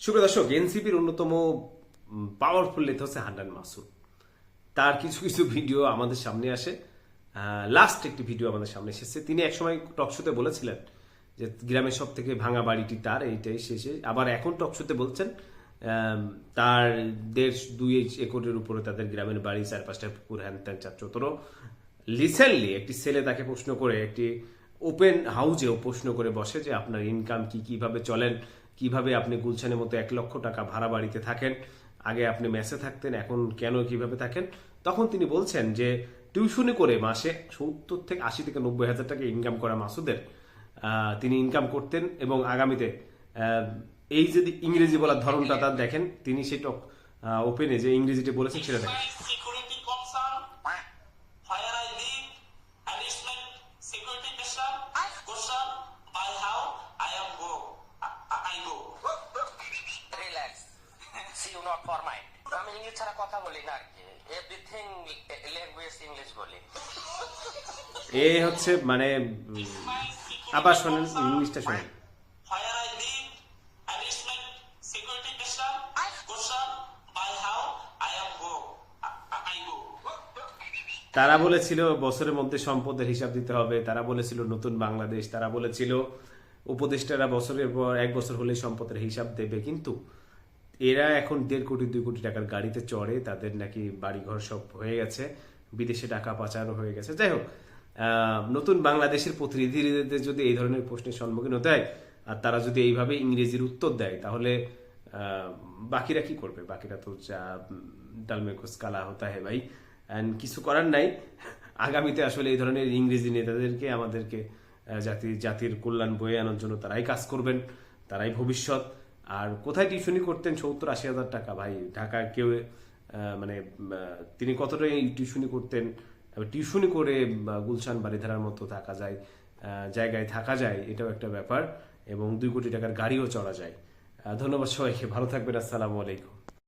সুপ্রিয় দর্শক, এনসিপির অন্যতম পাওয়ারফুল নেতা হচ্ছে হান্নান মাসুদ। তার কিছু কিছু ভিডিও আমাদের সামনে আসে। লাস্ট একটি ভিডিও আমাদের সামনে এসেছে। তিনি একসময় টকশোতে বলেছিলেন যে গ্রামের সব থেকে ভাঙা বাড়িটি তার, এইটাই শেষে। আবার এখন টকশোতে বলছেন তার 1.5-2 একরের উপরে তাদের গ্রামের বাড়ি, 4-5টা পুকুর, হ্যান ত্যান চারচতর। রিসেন্টলি একটি ছেলে তাকে প্রশ্ন করে, একটি ওপেন হাউজেও প্রশ্ন করে বসে যে আপনার ইনকাম কি, কিভাবে চলেন, কিভাবে আপনি গুলশানের মতো 1 লক্ষ টাকা ভাড়া বাড়িতে থাকেন, আগে আপনি মেসে থাকতেন, এখন কেন কিভাবে থাকেন। তখন তিনি বলছেন যে টিউশনি করে মাসে 70 থেকে 80 থেকে 90 হাজার টাকা ইনকাম করা মাসুদের তিনি ইনকাম করতেন, এবং আগামীতে এই যদি ইংরেজি বলার ধরনটা তার দেখেন, তিনি সেটা ওপেনে যে ইংরেজিতে বলেছেন সেটা দেখেন। not for mine. আমি ইংলিশ ছাড়া কথা বলি না আর কি, এভরিথিং ল্যাঙ্গুয়েজ ইংলিশ বলি। এ হচ্ছে মানে আবার শোনেন, ইংলিশটা শোনেন। তারা বলেছিল বছরের মধ্যে সম্পদের হিসাব দিতে হবে, তারা বলেছিল নতুন বাংলাদেশ, তারা বলেছিল উপদেষ্টারা বছরের পর 1 বছর হলে সম্পদের হিসাব দেবে, কিন্তু এরা এখন 1.5 কোটি 2 কোটি টাকার গাড়িতে চড়ে, তাদের নাকি বাড়িঘর সব হয়ে গেছে, বিদেশে টাকা পাচারও হয়ে গেছে। যাই হোক, নতুন বাংলাদেশের প্রতিনিধিদের যদি এই ধরনের প্রশ্নের সম্মুখীন হতে হয় আর তারা যদি এইভাবে ইংরেজির উত্তর দেয়, তাহলে বাকিরা কি করবে? বাকিরা তো ডালমে কুছ কালা হতা হে ভাই। কিছু করার নাই। আগামীতে আসলে এই ধরনের ইংরেজি নেতাদেরকে আমাদেরকে জাতির কল্যাণ বয়ে আনার জন্য তারাই কাজ করবেন, তারাই ভবিষ্যৎ। আর কোথায় টিউশনি করতেন 70-80 হাজার টাকা? ভাই, ঢাকার কেউ মানে তিনি কতটাই টিউশনি করতেন, টিউশনি করে গুলশান বাড়িধারার মতো থাকা যায়, জায়গায় থাকা যায়, এটাও একটা ব্যাপার, এবং 2 কোটি টাকার গাড়িও চড়া যায়। ধন্যবাদ সবাইকে, ভালো থাকবেন, আসসালামু আলাইকুম।